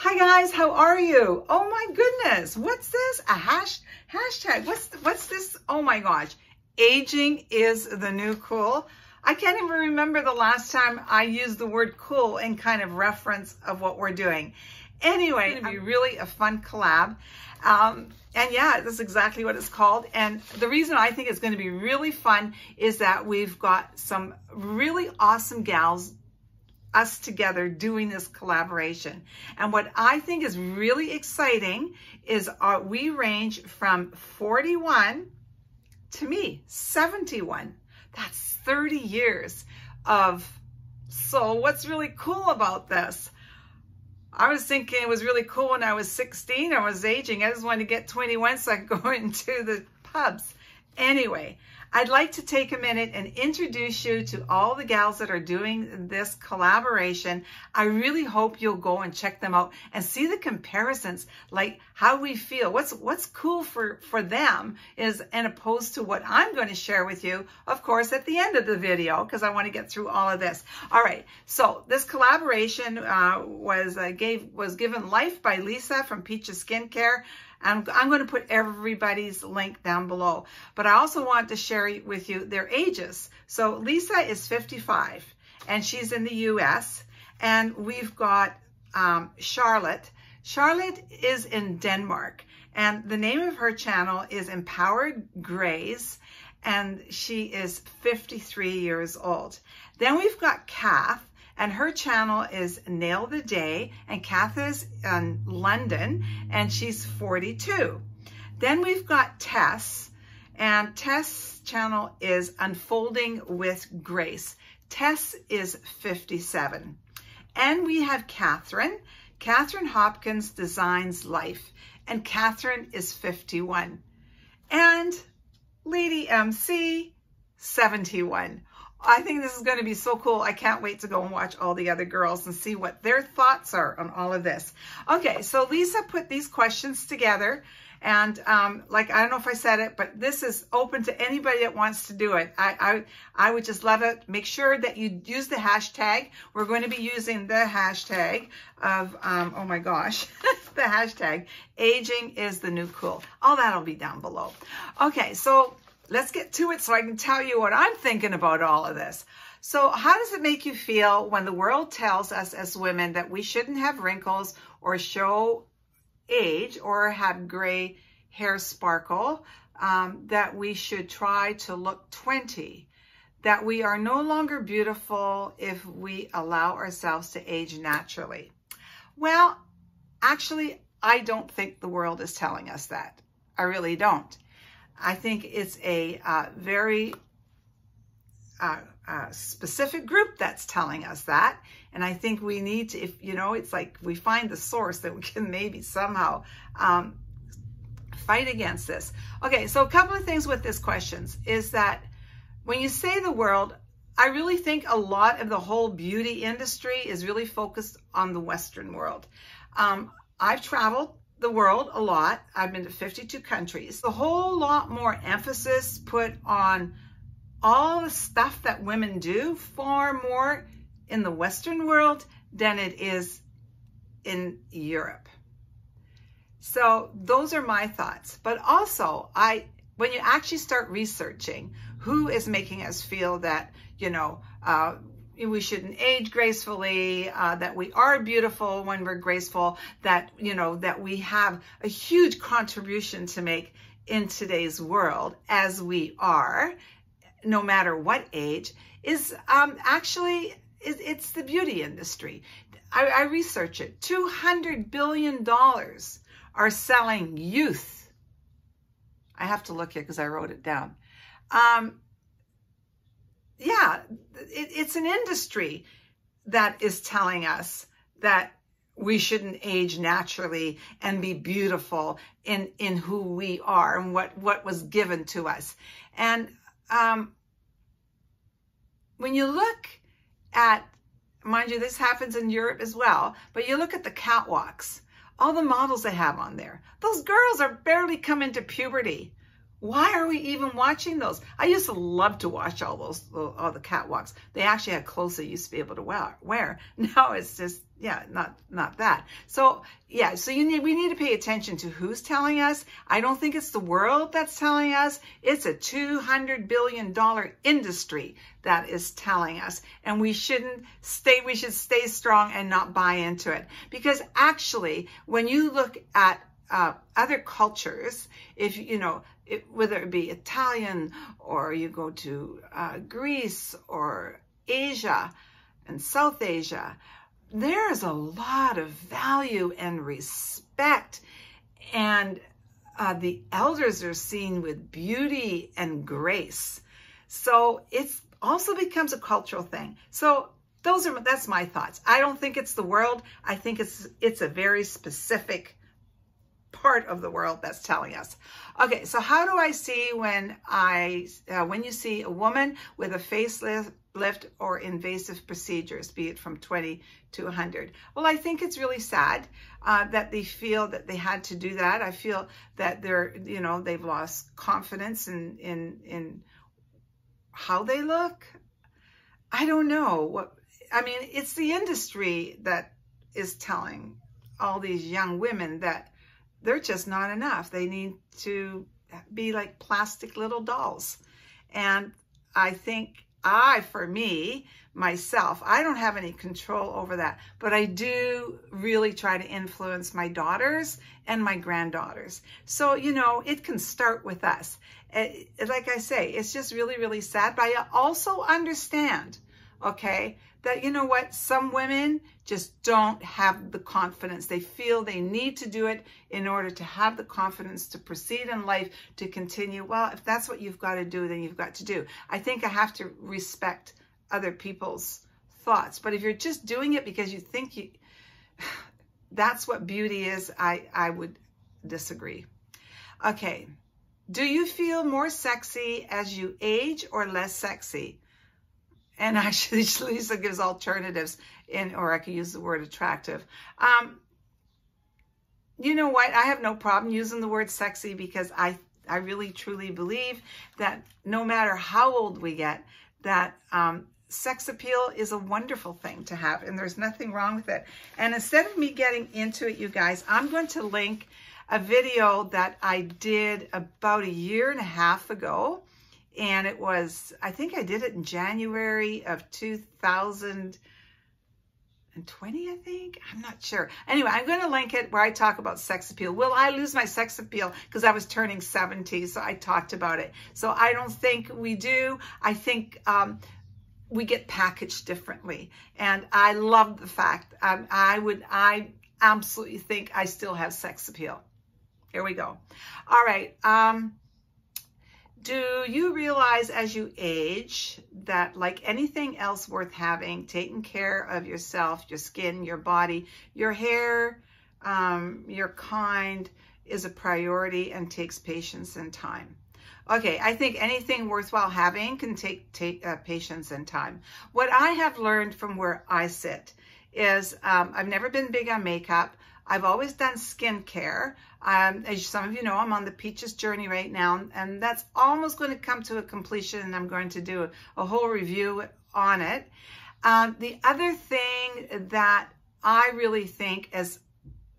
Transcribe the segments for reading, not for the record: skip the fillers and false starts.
Hi guys, how are you? Oh my goodness, what's this? A hashtag. What's this? Oh my gosh. Aging is the new cool. I can't even remember the last time I used the word cool in kind of reference of what we're doing. Anyway, it's going to be really a fun collab. And yeah, that's exactly what it's called. And the reason I think it's going to be really fun is that we've got some really awesome gals, us together doing this collaboration. And what I think is really exciting is we range from 41 to me, 71. That's 30 years of, so what's really cool about this? I was thinking it was really cool when I was 16. I was aging. I just wanted to get 21 so I could go into the pubs. Anyway, I'd like to take a minute and introduce you to all the gals that are doing this collaboration. I really hope you'll go and check them out and see the comparisons, like how we feel. What's cool for them is, and opposed to what I'm going to share with you, of course, at the end of the video, because I want to get through all of this. All right, so this collaboration was given life by Lisa from Peaches Skincare. I'm going to put everybody's link down below, but I also want to share with you their ages. So Lisa is 55 and she's in the US, and we've got Charlotte. Charlotte is in Denmark, and the name of her channel is Empowered Grays, and she is 53 years old. Then we've got Kath, and her channel is Nail the Day, and Kath is in London, and she's 42. Then we've got Tess, and Tess' channel is Unfolding with Grace. Tess is 57. And we have Catherine. Catherine Hopkins Designs Life, and Catherine is 51. And liedyMc, 71. I think this is going to be so cool. I can't wait to go and watch all the other girls and see what their thoughts are on all of this. Okay, so Lisa put these questions together, and like, I don't know if I said it, but this is open to anybody that wants to do it. I would just love it. Make sure that you use the hashtag. We're going to be using the hashtag of, oh my gosh, the hashtag aging is the new cool. All that'll be down below. Okay, so let's get to it so I can tell you what I'm thinking about all of this. So how does it make you feel when the world tells us as women that we shouldn't have wrinkles or show age or have gray hair sparkle, that we should try to look 20, that we are no longer beautiful if we allow ourselves to age naturally? Well, actually, I don't think the world is telling us that. I really don't. I think it's a very specific group that's telling us that. And I think we need to, if you know, it's like we find the source that we can maybe somehow fight against this. Okay, so a couple of things with this questions is that when you say the world, I really think a lot of the whole beauty industry is really focused on the Western world. I've traveled the world a lot. I've been to 52 countries. A whole lot more emphasis put on all the stuff that women do, far more in the Western world than it is in Europe. So those are my thoughts. But also, when you actually start researching who is making us feel that, you know, we shouldn't age gracefully, that we are beautiful when we're graceful, that, you know, that we have a huge contribution to make in today's world as we are, no matter what age, is actually, it's the beauty industry. I research it. $200 billion are selling youth. I have to look here because I wrote it down. Yeah, it's an industry that is telling us that we shouldn't age naturally and be beautiful in who we are and what was given to us. And when you look at, mind you, this happens in Europe as well, but you look at the catwalks, all the models they have on there, those girls are barely coming to puberty. Why are we even watching those? I used to love to watch all the catwalks. They actually had clothes they used to be able to wear. Now it's just, yeah, not that. So yeah, so we need to pay attention to who's telling us. I don't think it's the world that's telling us. It's a $200 billion industry that is telling us, and we should stay strong and not buy into it. Because actually, when you look at other cultures, if you know, whether it be Italian or you go to Greece or Asia and South Asia, there is a lot of value and respect, and the elders are seen with beauty and grace. So it also becomes a cultural thing. So that's my thoughts. I don't think it's the world. I think it's a very specific part of the world that's telling us. Okay, so how do I see when you see a woman with a facelift or invasive procedures, be it from 20 to 100? Well, I think it's really sad that they feel that they had to do that. I feel that they've lost confidence in how they look. I don't know it's the industry that is telling all these young women that they're just not enough. They need to be like plastic little dolls. And I think for me, myself, I don't have any control over that, but I do really try to influence my daughters and my granddaughters. So, it can start with us. Like I say, it's just really, really sad, but I also understand, okay, that, you know what, some women just don't have the confidence. They feel they need to do it in order to have the confidence to proceed in life, to continue. Well, if that's what you've got to do, then you've got to do. I think I have to respect other people's thoughts. But if you're just doing it because you think that's what beauty is, I would disagree. Okay. Do you feel more sexy as you age or less sexy? And actually, Lisa gives alternatives or I could use the word attractive. You know what? I have no problem using the word sexy because I really, truly believe that no matter how old we get, that sex appeal is a wonderful thing to have, and there's nothing wrong with it. And instead of me getting into it, you guys, I'm going to link a video that I did about 1.5 years ago. And it was, I think I did it in January of 2020, I think. I'm not sure. Anyway, I'm going to link it where I talk about sex appeal. Will I lose my sex appeal? Because I was turning 70, so I talked about it. So I don't think we do. I think we get packaged differently. And I love the fact, I absolutely think I still have sex appeal. Here we go. All right. Do you realize as you age that, like anything else worth having, taking care of yourself, your skin, your body, your hair, your kind is a priority and takes patience and time? Okay, I think anything worthwhile having can take patience and time. What I have learned from where I sit is I've never been big on makeup. I've always done skincare. As some of you know, I'm on the Peaches journey right now, and that's almost going to come to a completion, and I'm going to do a whole review on it. The other thing that I really think is,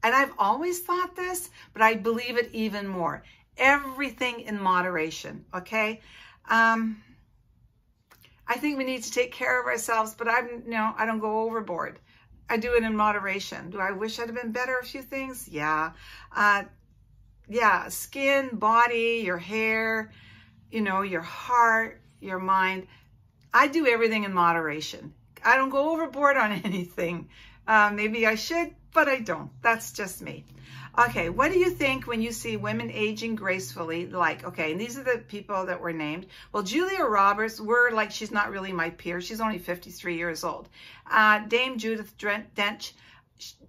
and I've always thought this, but I believe it even more, everything in moderation, okay? I think we need to take care of ourselves, but I don't go overboard. I do it in moderation. Do I wish I'd have been better at a few things? Yeah. Yeah, skin, body, your hair, your heart, your mind. I do everything in moderation. I don't go overboard on anything. Maybe I should, but I don't. That's just me. Okay, what do you think when you see women aging gracefully? Okay, and these are the people that were named. Well, Julia Roberts, she's not really my peer. She's only 53 years old. Dame Judith Dench.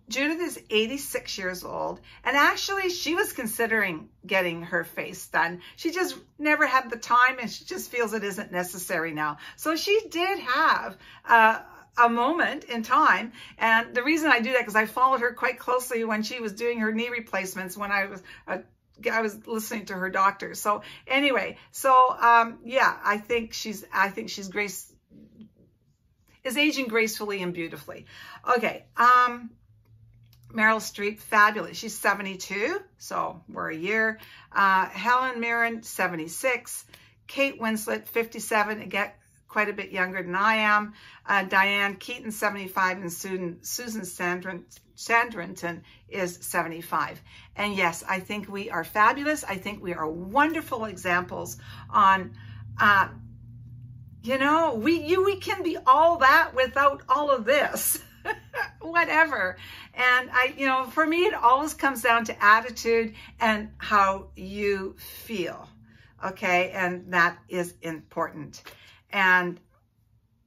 Judith is 86 years old, and actually she was considering getting her face done. She just never had the time, and she just feels it isn't necessary now. So she did have a moment in time, and the reason I do that because I followed her quite closely when she was doing her knee replacements when I was listening to her doctor. So anyway, yeah, I think she's is aging gracefully and beautifully. Okay, Meryl Streep, fabulous. She's 72, so we're a year. Helen Mirren, 76. Kate Winslet, 57, again, quite a bit younger than I am. Diane Keaton, 75, and Susan Sandrington is 75. And yes, I think we are fabulous. I think we are wonderful examples on, you know, we can be all that without all of this. Whatever. And you know, for me, it always comes down to attitude and how you feel. Okay. And that is important. And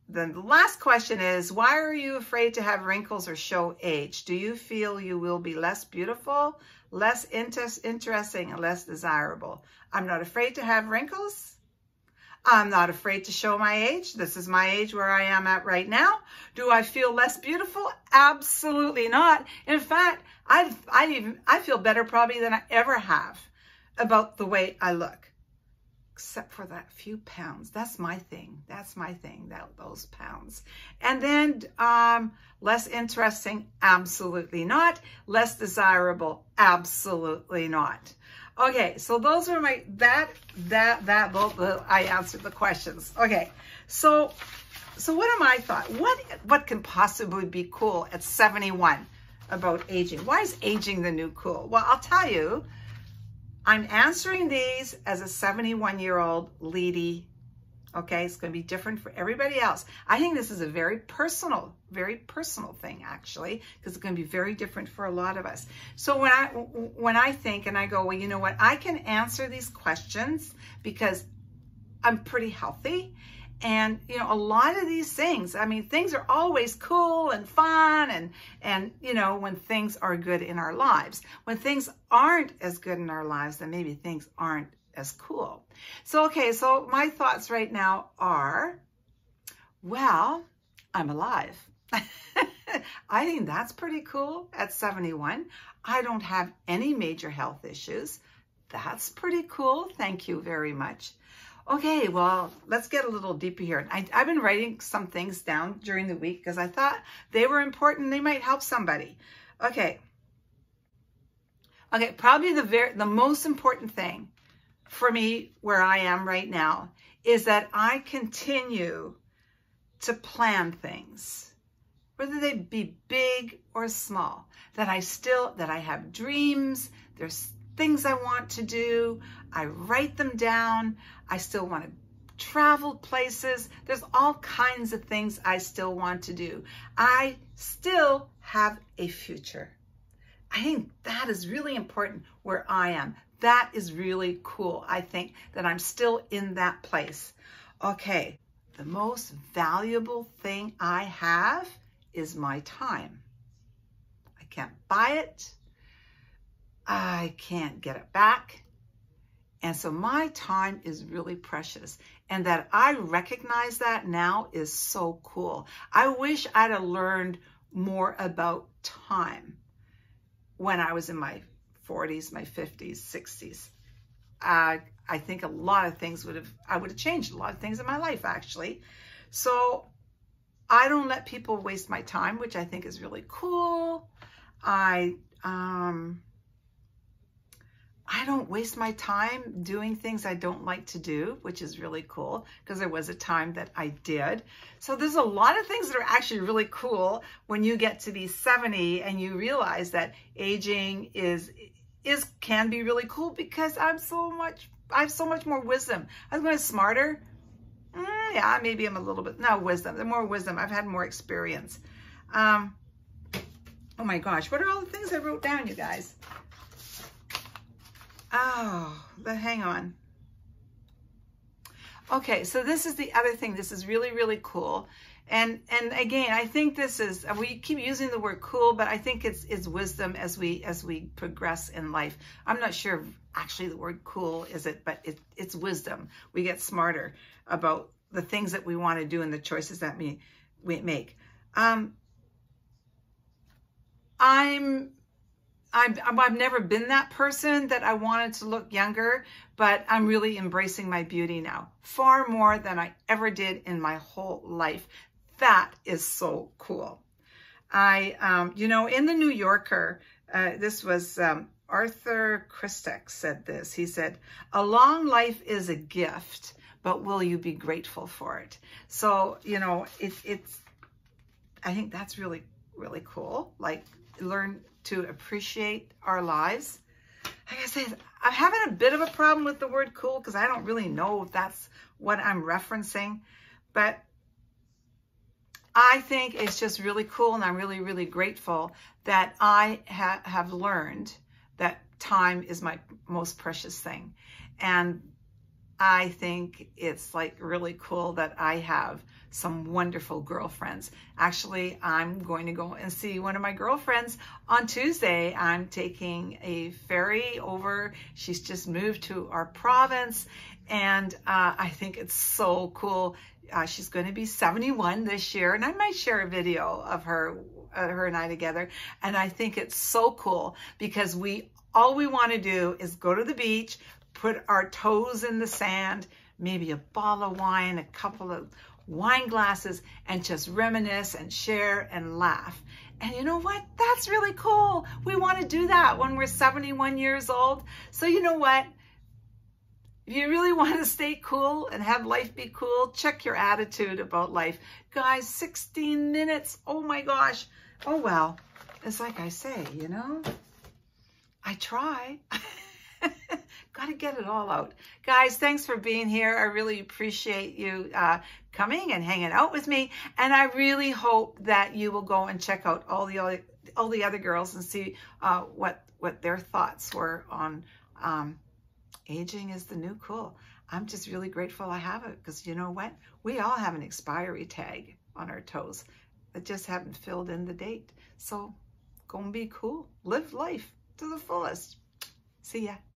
then the last question is, why are you afraid to have wrinkles or show age? Do you feel you will be less beautiful, less interesting, and less desirable? I'm not afraid to have wrinkles. I'm not afraid to show my age. This is my age where I am at right now. Do I feel less beautiful? Absolutely not. In fact, I feel better probably than I ever have about the way I look, except for that few pounds. That's my thing. That's my thing, those pounds. And then less interesting? Absolutely not. Less desirable? Absolutely not. Okay, so those are my, I answered the questions. Okay, so what are my thoughts? What can possibly be cool at 71 about aging? Why is aging the new cool? Well, I'll tell you, I'm answering these as a 71-year-old lady. Okay, it's going to be different for everybody else. I think this is a very personal thing, actually, because it's going to be very different for a lot of us. So when I think and I go, well, you know what, I can answer these questions because I'm pretty healthy. And, you know, a lot of these things, I mean, things are always cool and fun and, you know, when things are good in our lives. When things aren't as good in our lives, then maybe things aren't as cool. So, okay, so my thoughts right now are, well, I'm alive. I think that's pretty cool at 71. I don't have any major health issues. That's pretty cool. Thank you very much. Okay, well, let's get a little deeper here. I've been writing some things down during the week because I thought they were important. They might help somebody. Okay. Okay, probably the most important thing for me where I am right now is that I continue to plan things, whether they be big or small, that I have dreams, there's things I want to do, I write them down, I still want to travel places, there's all kinds of things I still want to do. I still have a future. I think that is really important where I am. That is really cool. I think that I'm still in that place. Okay, the most valuable thing I have is my time. I can't buy it. I can't get it back. And so my time is really precious. And that I recognize that now is so cool. I wish I'd have learned more about time when I was in my 40s, my 50s, 60s. I think a lot of things I would have changed a lot of things in my life, actually. So I don't let people waste my time, which I think is really cool. I don't waste my time doing things I don't like to do, which is really cool because there was a time that I did. So there's a lot of things that are actually really cool when you get to be 70 and you realize that aging can be really cool because I have so much more wisdom. I was going smarter. Yeah, maybe I'm a little bit, no, wisdom. The more wisdom. I've had more experience. Oh my gosh, what are all the things I wrote down, you guys? Oh, hang on. Okay, so this is the other thing. This is really, really cool. And again, I think this is, we keep using the word cool, but I think it's wisdom as we progress in life. I'm not sure if actually the word cool is it, but it's wisdom. We get smarter about the things that we want to do and the choices that we make. I've never been that person that I wanted to look younger, but I'm really embracing my beauty now, far more than I ever did in my whole life. That is so cool. You know, in the New Yorker, this was Arthur Christek said this. He said, "A long life is a gift, but will you be grateful for it?" So, you know, I think that's really, really cool. Like, learn to appreciate our lives. Like I said, I'm having a bit of a problem with the word cool because I don't really know if that's what I'm referencing, but I think it's just really cool, and I'm really, really grateful that I have learned that time is my most precious thing. And I think it's like really cool that I have some wonderful girlfriends. Actually, I'm going to go and see one of my girlfriends on Tuesday. I'm taking a ferry over. She's just moved to our province, and I think it's so cool. She's going to be 71 this year, and I might share a video of her and I together. And I think it's so cool because all we want to do is go to the beach, put our toes in the sand, maybe a bottle of wine, a couple of wine glasses, and just reminisce and share and laugh. And you know what? That's really cool. We want to do that when we're 71 years old. So you know what? If you really want to stay cool and have life be cool, check your attitude about life. Guys, 16 minutes. Oh my gosh. Oh well. It's like I say, you know, I try. Got to get it all out. Guys, thanks for being here. I really appreciate you coming and hanging out with me. And I really hope that you will go and check out all the other girls and see what their thoughts were on aging is the new cool. I'm just really grateful I have it because you know what? We all have an expiry tag on our toes that just haven't filled in the date. So go and be cool. Live life to the fullest. See ya.